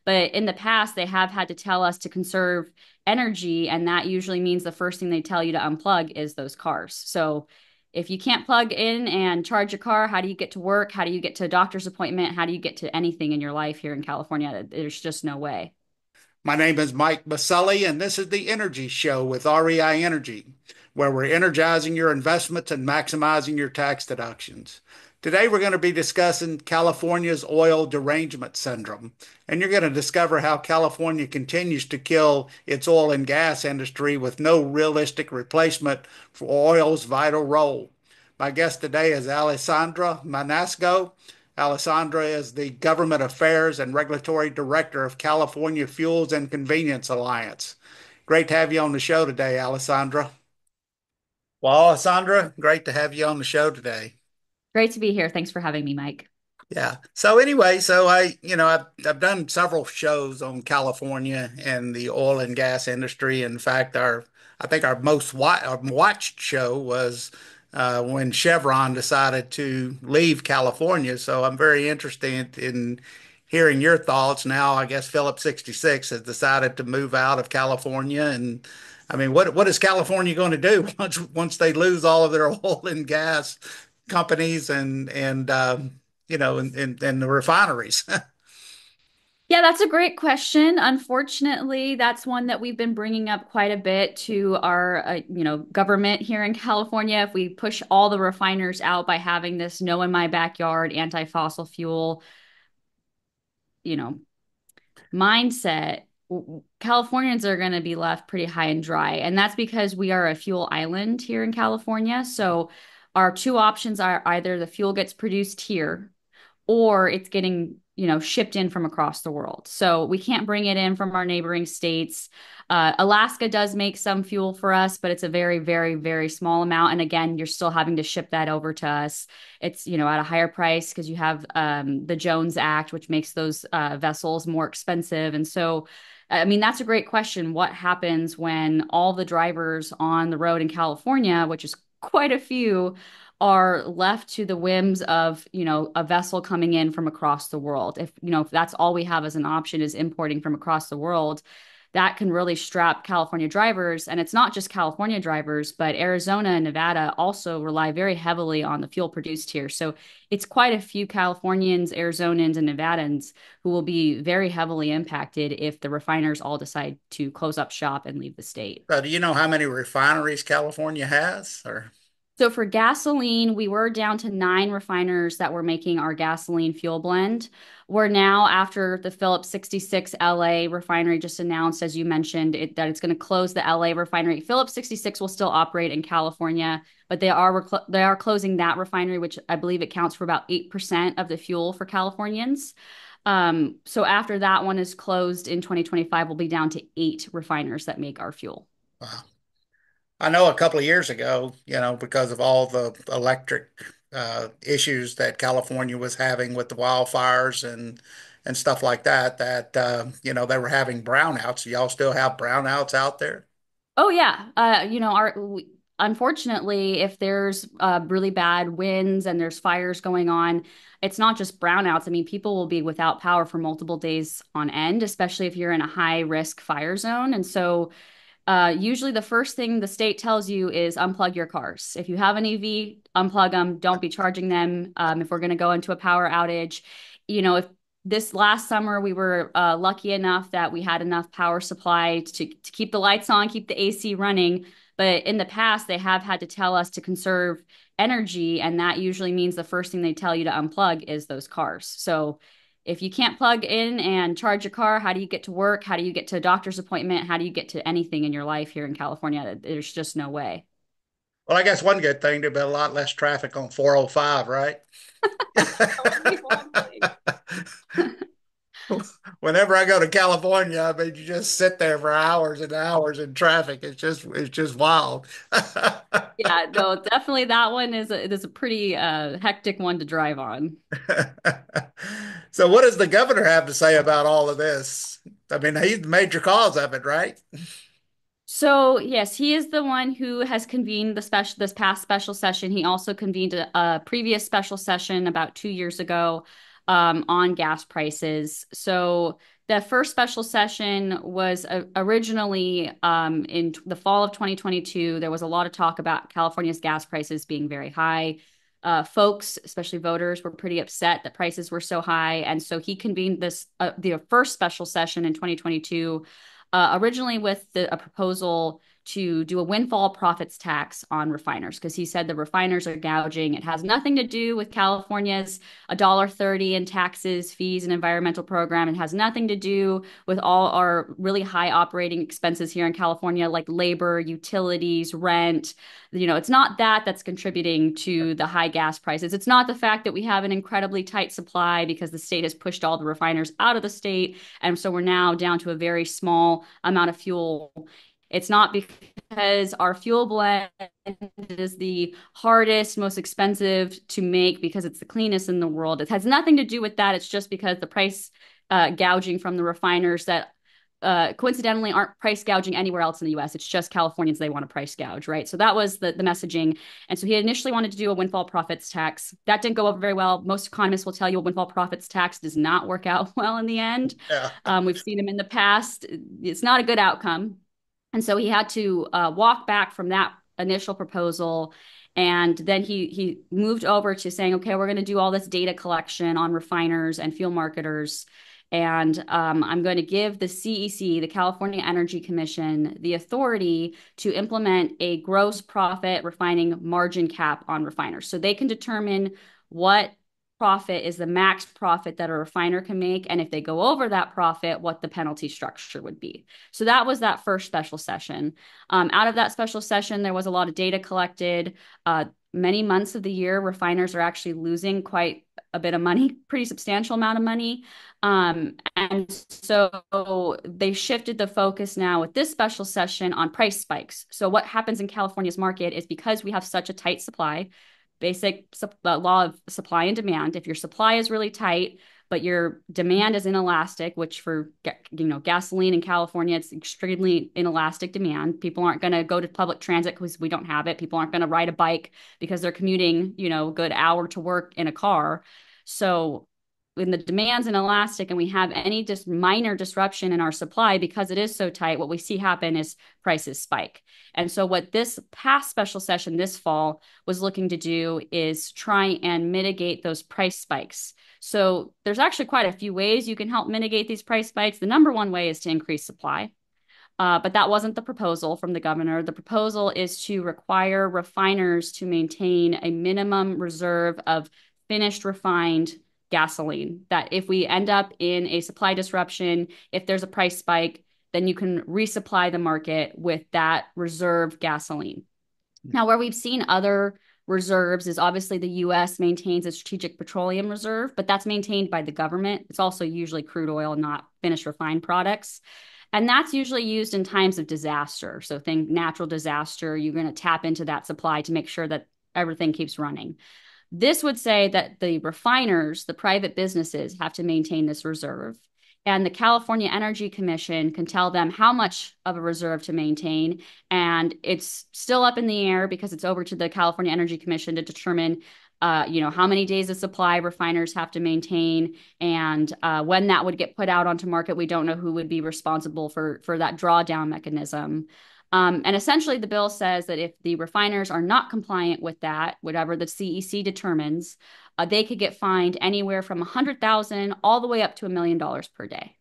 But in the past, they have had to tell us to conserve energy, and that usually means the first thing they tell you to unplug is those cars. So if you can't plug in and charge your car, how do you get to work? How do you get to a doctor's appointment? How do you get to anything in your life here in California? There's just no way. My name is Mike Mauceli, and this is the Energy Show with REI Energy, where we're energizing your investments and maximizing your tax deductions. Today, we're going to be discussing California's oil derangement syndrome, and you're going to discover how California continues to kill its oil and gas industry with no realistic replacement for oil's vital role. My guest today is Alessandra Manasco. Alessandra is the Government Affairs and Regulatory Director of California Fuels and Convenience Alliance. Great to have you on the show today, Alessandra. Well, Alessandra, great to have you on the show today. Great to be here. Thanks for having me, Mike. Yeah. So anyway, I've done several shows on California and the oil and gas industry. In fact, I think our our watched show was when Chevron decided to leave California. So I'm very interested in hearing your thoughts. Now, I guess Phillips 66 has decided to move out of California, and I mean, what is California going to do once they lose all of their oil and gas companies and the refineries? Yeah, that's a great question. Unfortunately, that's one that we've been bringing up quite a bit to our, government here in California. If we push all the refiners out by having this no in my backyard anti-fossil fuel, you know, mindset, Californians are going to be left pretty high and dry. And that's because we are a fuel island here in California. So our two options are either the fuel gets produced here or it's getting, shipped in from across the world. So we can't bring it in from our neighboring states. Alaska does make some fuel for us, but it's a very, very, very small amount. And again, you're still having to ship that over to us. It's, at a higher price because you have the Jones Act, which makes those vessels more expensive. And so, I mean, that's a great question. What happens when all the drivers on the road in California, which is quite a few, are left to the whims of, a vessel coming in from across the world? If that's all we have as an option is importing from across the world, that can really strap California drivers. And it's not just California drivers, but Arizona and Nevada also rely very heavily on the fuel produced here. So it's quite a few Californians, Arizonans, and Nevadans who will be very heavily impacted if the refiners all decide to close up shop and leave the state. Do you know how many refineries California has? Or So for gasoline, we were down to 9 refiners that were making our gasoline fuel blend. We're now, after the Phillips 66 LA refinery just announced, as you mentioned, that it's going to close the LA refinery. Phillips 66 will still operate in California, but they are closing that refinery, which I believe it counts for about 8% of the fuel for Californians. So after that one is closed in 2025, we'll be down to 8 refiners that make our fuel. wow. I know a couple of years ago, because of all the electric issues that California was having with the wildfires and stuff like that, they were having brownouts. Y'all still have brownouts out there? Oh yeah. Unfortunately, if there's really bad winds and there's fires going on, it's not just brownouts. I mean, people will be without power for multiple days on end, especially if you're in a high risk fire zone. And so, usually the first thing the state tells you is unplug your cars. If you have an EV, unplug them. Don't be charging them. If we're going to go into a power outage, if this last summer we were lucky enough that we had enough power supply to keep the lights on, keep the AC running. But in the past, they have had to tell us to conserve energy, and that usually means the first thing they tell you to unplug is those cars. So if you can't plug in and charge your car, how do you get to work? How do you get to a doctor's appointment? How do you get to anything in your life here in California? There's just no way. Well, I guess one good thing, there'd be a lot less traffic on 405, right? That would be one thing. Whenever I go to California, I mean, you just sit there for hours and hours in traffic. It's just wild. Yeah, no, definitely that one is a pretty hectic one to drive on. So, what does the governor have to say about all of this? I mean, he's the major cause of it, right? So yes, he is the one who has convened this past special session. He also convened a previous special session about 2 years ago on gas prices. So The first special session was originally in the fall of 2022. There was a lot of talk about California's gas prices being very high. Folks, especially voters, were pretty upset that prices were so high. And so he convened the first special session in 2022, originally with a proposal to do a windfall profits tax on refiners because he said the refiners are gouging. It has nothing to do with California's $1.30 in taxes, fees, and environmental program. It has nothing to do with all our really high operating expenses here in California, like labor, utilities, rent. It's not that's contributing to the high gas prices. It's not the fact that we have an incredibly tight supply because the state has pushed all the refiners out of the state. And so we're now down to a very small amount of fuel. It's not because our fuel blend is the hardest, most expensive to make because it's the cleanest in the world. It has nothing to do with that. It's just because the price gouging from the refiners that coincidentally aren't price gouging anywhere else in the US. It's just Californians they want to price gouge, right? So that was the messaging. And so he initially wanted to do a windfall profits tax. That didn't go over very well. Most economists will tell you a windfall profits tax does not work out well in the end. Yeah. We've seen them in the past. It's not a good outcome. And so he had to walk back from that initial proposal. And then he moved over to saying, okay, we're going to do all this data collection on refiners and fuel marketers. And I'm going to give the CEC, the California Energy Commission, the authority to implement a gross profit refining margin cap on refiners. So they can determine what profit is the max profit that a refiner can make. And if they go over that profit, what the penalty structure would be. So that was that first special session. Out of that special session, there was a lot of data collected. Many months of the year, refiners are actually losing quite a bit of money, pretty substantial amount of money. And so they shifted the focus now with this special session on price spikes. So what happens in California's market is because we have such a tight supply, basic law of supply and demand. If your supply is really tight, but your demand is inelastic, which for gasoline in California, it's extremely inelastic demand. People aren't going to go to public transit because we don't have it. People aren't going to ride a bike because they're commuting, a good hour to work in a car. So when the demand's inelastic and we have any just minor disruption in our supply because it is so tight, what we see happen is prices spike. And so what this past special session this fall was looking to do is try and mitigate those price spikes. So there's actually quite a few ways you can help mitigate these price spikes. The number one way is to increase supply. But that wasn't the proposal from the governor. The proposal is to require refiners to maintain a minimum reserve of finished refined gasoline. That if we end up in a supply disruption, if there's a price spike, then you can resupply the market with that reserve gasoline. Now, where we've seen other reserves is obviously the US maintains a strategic petroleum reserve, but that's maintained by the government. It's also usually crude oil, not finished refined products. And that's usually used in times of disaster. So think natural disaster, you're going to tap into that supply to make sure that everything keeps running. This would say that the refiners, the private businesses, have to maintain this reserve. And the California Energy Commission can tell them how much of a reserve to maintain. And it's still up in the air because it's over to the California Energy Commission to determine, how many days of supply refiners have to maintain, and when that would get put out onto market. We don't know who would be responsible for that drawdown mechanism. And essentially, the bill says that if the refiners are not compliant with that, whatever the CEC determines, they could get fined anywhere from 100,000 all the way up to $1 million per day.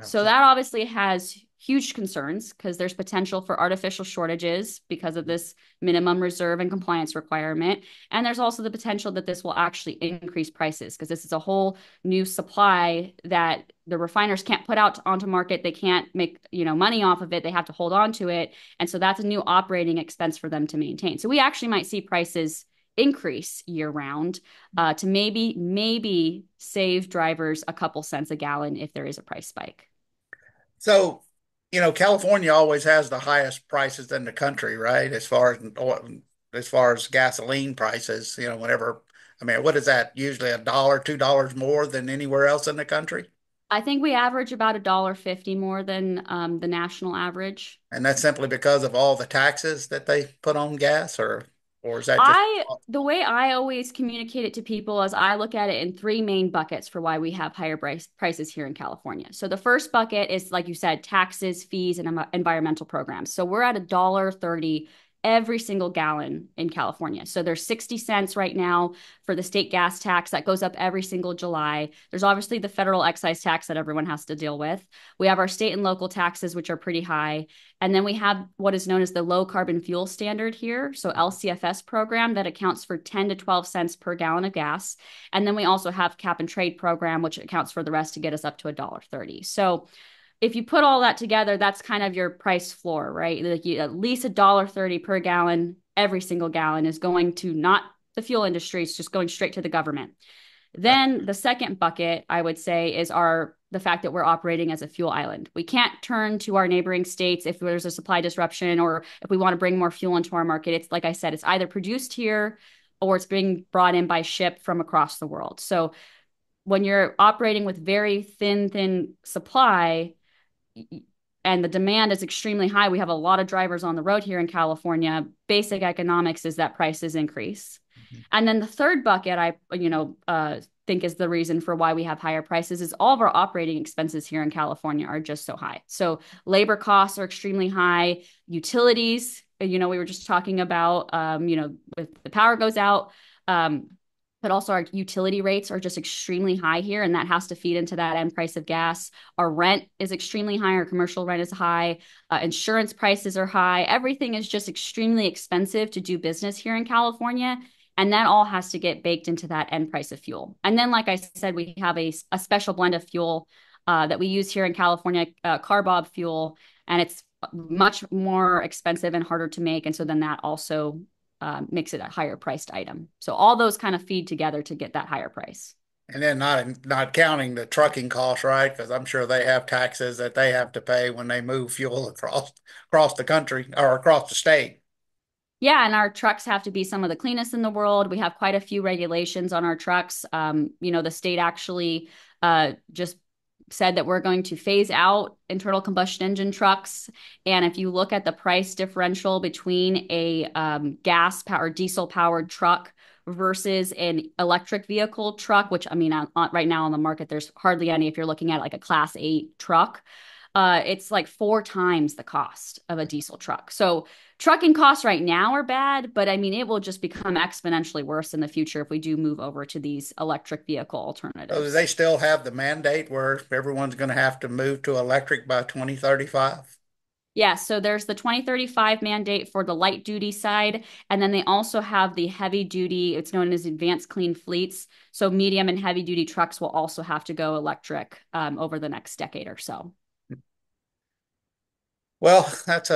So that obviously has huge concerns because there's potential for artificial shortages because of this minimum reserve and compliance requirement. And there's also the potential that this will actually increase prices because this is a whole new supply that the refiners can't put out onto market. They can't make, money off of it. They have to hold on to it. And so that's a new operating expense for them to maintain. So we actually might see prices increase year round to maybe save drivers a couple cents a gallon if there is a price spike. So, California always has the highest prices in the country, right? As far as gasoline prices, whenever, I mean, what is that? Usually $1, $2 more than anywhere else in the country. I think we average about $1.50 more than the national average. And that's simply because of all the taxes that they put on gas, or or is that just The way I always communicate it to people is I look at it in three main buckets for why we have higher prices here in California. So the first bucket is, like you said, taxes, fees, and environmental programs. So we're at $1.30 every single gallon in California. So there's 60 cents right now for the state gas tax that goes up every single July. There's obviously the federal excise tax that everyone has to deal with. We have our state and local taxes, which are pretty high. And then we have what is known as the low carbon fuel standard here. So LCFS program that accounts for 10 to 12 cents per gallon of gas. And then we also have cap and trade program, which accounts for the rest to get us up to $1.30. So if you put all that together, that's kind of your price floor, right? Like at least $1.30 per gallon, every single gallon is going to not the fuel industry, it's just going straight to the government. Then the second bucket, I would say, is the fact that we're operating as a fuel island. We can't turn to our neighboring states if there's a supply disruption or if we want to bring more fuel into our market. It's like I said, it's either produced here or it's being brought in by ship from across the world. So when you're operating with very thin supply, and the demand is extremely high. We have a lot of drivers on the road here in California. Basic economics is that prices increase. And then the third bucket think is the reason for why we have higher prices is all of our operating expenses here in California are just so high. So labor costs are extremely high. Utilities, we were just talking about, if the power goes out, but also our utility rates are just extremely high here, and that has to feed into that end price of gas. Our rent is extremely high. Our commercial rent is high. Insurance prices are high. Everything is just extremely expensive to do business here in California. And that all has to get baked into that end price of fuel. And then, like I said, we have a special blend of fuel that we use here in California, carbob fuel, and it's much more expensive and harder to make. And so then that also makes it a higher priced item. So all those kind of feed together to get that higher price. and then not counting the trucking costs, right? Because I'm sure they have taxes that they have to pay when they move fuel across the country or across the state. Yeah, and our trucks have to be some of the cleanest in the world. We have quite a few regulations on our trucks. The state actually just said that we're going to phase out internal combustion engine trucks. And if you look at the price differential between a gas powered, diesel powered truck versus an electric vehicle truck, which I mean, right now on the market, there's hardly any if you're looking at like a class 8 truck. It's like 4 times the cost of a diesel truck. So trucking costs right now are bad, but I mean, it will just become exponentially worse in the future if we do move over to these electric vehicle So do they alternatives. still have the mandate where everyone's going to have to move to electric by 2035? Yeah, so there's the 2035 mandate for the light duty side, and then they also have the heavy duty, it's known as advanced clean fleets. So medium and heavy duty trucks will also have to go electric over the next decade or so. Well, that's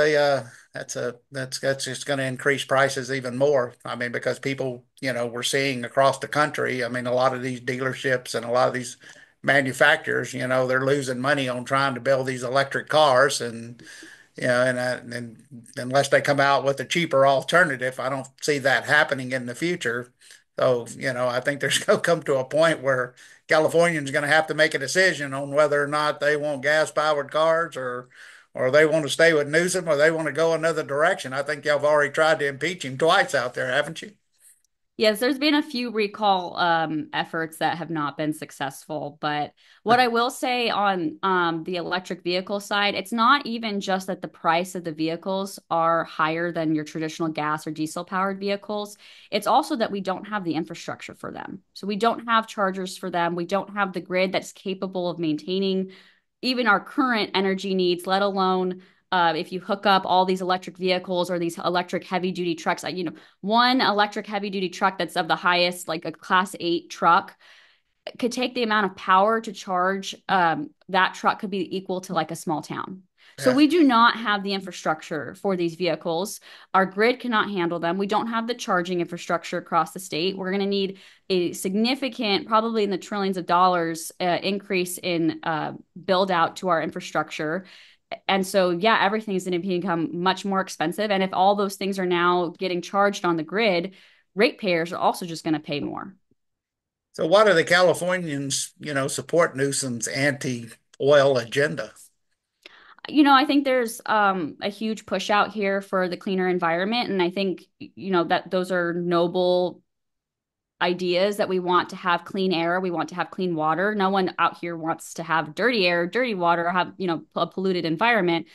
just going to increase prices even more. I mean, because people, we're seeing across the country. I mean, a lot of these dealerships and a lot of these manufacturers, they're losing money on trying to build these electric cars, and and unless they come out with a cheaper alternative, I don't see that happening in the future. So, I think there's going to come to a point where Californians going to have to make a decision on whether or not they want gas-powered cars or they want to stay with Newsom or they want to go another direction. I think y'all have already tried to impeach him twice out there, haven't you? Yes, there's been a few recall efforts that have not been successful. But what I will say on the electric vehicle side, it's not even just that the price of the vehicles are higher than your traditional gas or diesel powered vehicles. It's also that we don't have the infrastructure for them. So we don't have chargers for them. We don't have the grid that's capable of maintaining even our current energy needs, let alone if you hook up all these electric vehicles or these electric heavy duty trucks, one electric heavy duty truck that's of the highest, like a class 8 truck, could take the amount of power to charge that truck could be equal to like a small town. So Yeah. we do not have the infrastructure for these vehicles. Our grid cannot handle them. We don't have the charging infrastructure across the state. We're going to need a significant, probably in the trillions of dollars, increase in build out to our infrastructure. And so, yeah, everything is going to become much more expensive. And if all those things are now getting charged on the grid, ratepayers are also just going to pay more. So why do the Californians, support Newsom's anti-oil agenda? I think there's a huge push out here for the cleaner environment, and I think that those are noble ideas that we want to have clean air, we want to have clean water. No one out here wants to have dirty air, dirty water, have, a polluted environment.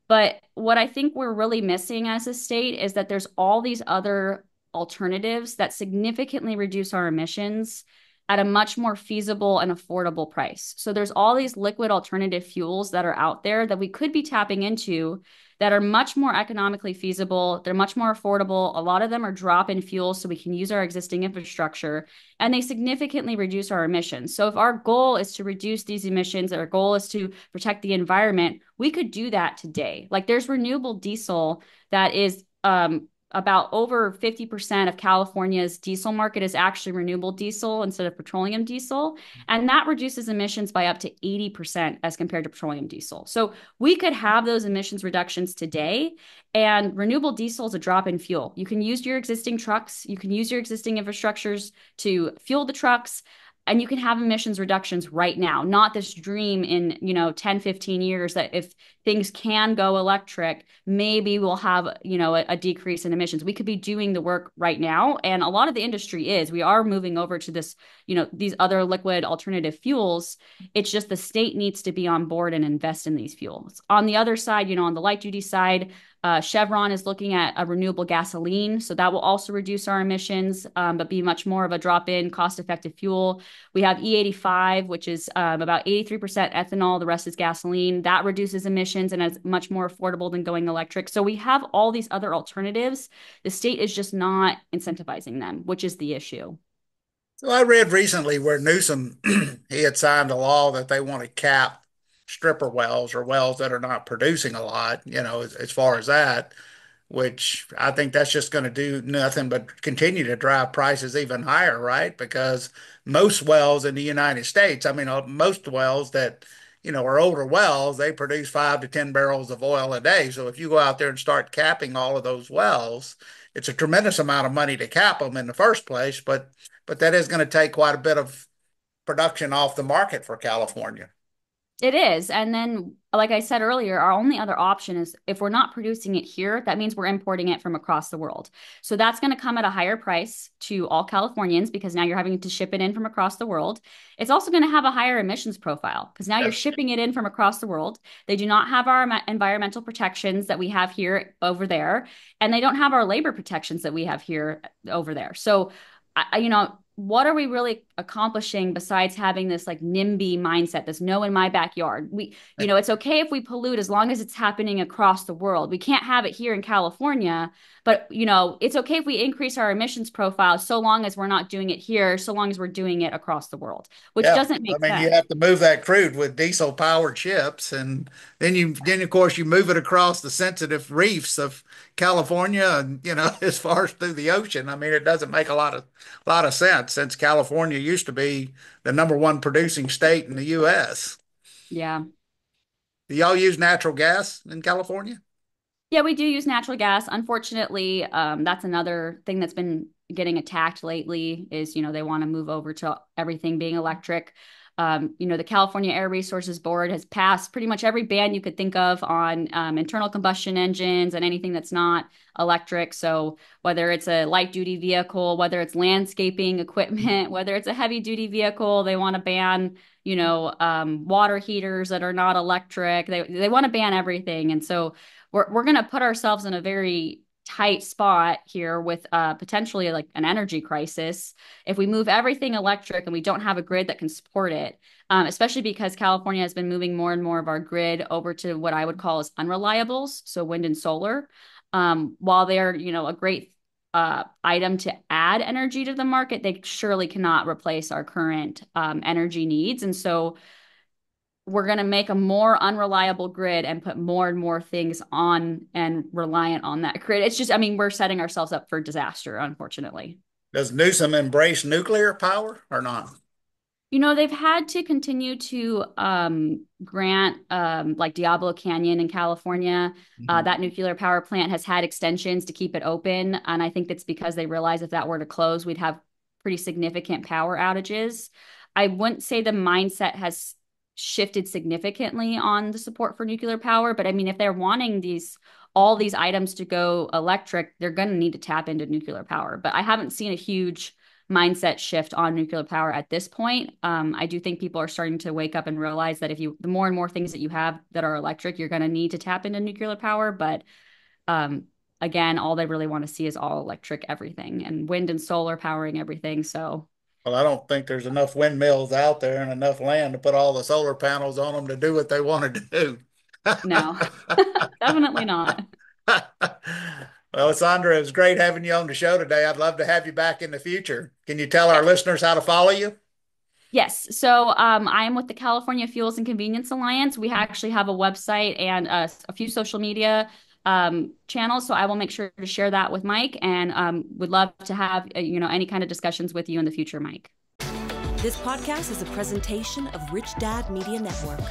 But what I think we're really missing as a state is that there's all these other alternatives that significantly reduce our emissions at a much more feasible and affordable price. So there's all these liquid alternative fuels that are out there that we could be tapping into that are much more economically feasible. They're much more affordable. A lot of them are drop-in fuels, so we can use our existing infrastructure, and they significantly reduce our emissions. So if our goal is to reduce these emissions, our goal is to protect the environment, we could do that today. Like there's renewable diesel that is about over 50% of California's diesel market is actually renewable diesel instead of petroleum diesel. And that reduces emissions by up to 80% as compared to petroleum diesel. So we could have those emissions reductions today. And renewable diesel is a drop in fuel. You can use your existing trucks, you can use your existing infrastructures to fuel the trucks, and you can have emissions reductions right now, not this dream in 10, 15 years that if things can go electric, maybe we'll have a decrease in emissions. We could be doing the work right now, and a lot of the industry is. We are moving over to this, these other liquid alternative fuels. It's just the state needs to be on board and invest in these fuels. On the other side, on the light duty side, Chevron is looking at a renewable gasoline, so that will also reduce our emissions, but be much more of a drop-in, cost-effective fuel. We have E85, which is about 83% ethanol. The rest is gasoline. That reduces emissions and is much more affordable than going electric. So we have all these other alternatives. The state is just not incentivizing them, which is the issue. So I read recently where Newsom he had signed a law that they want to cap stripper wells or wells that are not producing a lot, as far as that, which I think that's just going to do nothing but continue to drive prices even higher, right? Because most wells in the United States, I mean, most wells that, are older wells, they produce 5 to 10 barrels of oil a day. So if you go out there and start capping all of those wells, it's a tremendous amount of money to cap them in the first place, but that is going to take quite a bit of production off the market for California. It is. And then, like I said earlier, our only other option is if we're not producing it here, that means we're importing it from across the world. So that's going to come at a higher price to all Californians because now you're having to ship it in from across the world. It's also going to have a higher emissions profile because now you're Yes. shipping it in from across the world. They do not have our environmental protections that we have here over there, and they don't have our labor protections that we have here over there. So, what are we really accomplishing besides having this like NIMBY mindset, this no in my backyard? It's okay if we pollute as long as it's happening across the world. We can't have it here in California, but it's okay if we increase our emissions profile so long as we're not doing it here, so long as we're doing it across the world, which Yeah. doesn't I make mean, you sense. have to move that crude with diesel powered ships, and then of course you move it across the sensitive reefs of California, and as far as through the ocean. I mean, it doesn't make a lot of sense since California used to be the number one producing state in the U.S. Yeah. Do y'all use natural gas in California? Yeah, we do use natural gas. Unfortunately, that's another thing that's been getting attacked lately is, they want to move over to everything being electric. The California Air Resources Board has passed pretty much every ban you could think of on internal combustion engines and anything that's not electric. So whether it's a light duty vehicle, whether it's landscaping equipment, whether it's a heavy duty vehicle, they want to ban, water heaters that are not electric. They want to ban everything. And so we're going to put ourselves in a very tight spot here with potentially like an energy crisis if we move everything electric and we don't have a grid that can support it, especially because California has been moving more and more of our grid over to what I would call as unreliables, so wind and solar. While they're, a great item to add energy to the market, they surely cannot replace our current energy needs. And so we're going to make a more unreliable grid and put more and more things on and reliant on that grid. It's just, I mean, we're setting ourselves up for disaster, unfortunately. Does Newsom embrace nuclear power or not? They've had to continue to grant like Diablo Canyon in California. Mhm. That nuclear power plant has had extensions to keep it open. And I think that's because they realize if that were to close, we'd have pretty significant power outages. I wouldn't say the mindset has shifted significantly on the support for nuclear power. But I mean, if they're wanting all these items to go electric, they're going to need to tap into nuclear power. But I haven't seen a huge mindset shift on nuclear power at this point. I do think people are starting to wake up and realize that the more and more things that you have that are electric, you're going to need to tap into nuclear power. But um, again, all they really want to see is all electric everything and wind and solar powering everything. So Well, I don't think there's enough windmills out there and enough land to put all the solar panels on them to do what they want to do. no, definitely not. Well, Alessandra, it was great having you on the show today. I'd love to have you back in the future. Can you tell our Yes. listeners how to follow you? Yes. So I am with the California Fuels and Convenience Alliance. We actually have a website and a few social media channels. So I will make sure to share that with Mike and would love to have any kind of discussions with you in the future, Mike. This podcast is a presentation of Rich Dad Media Network.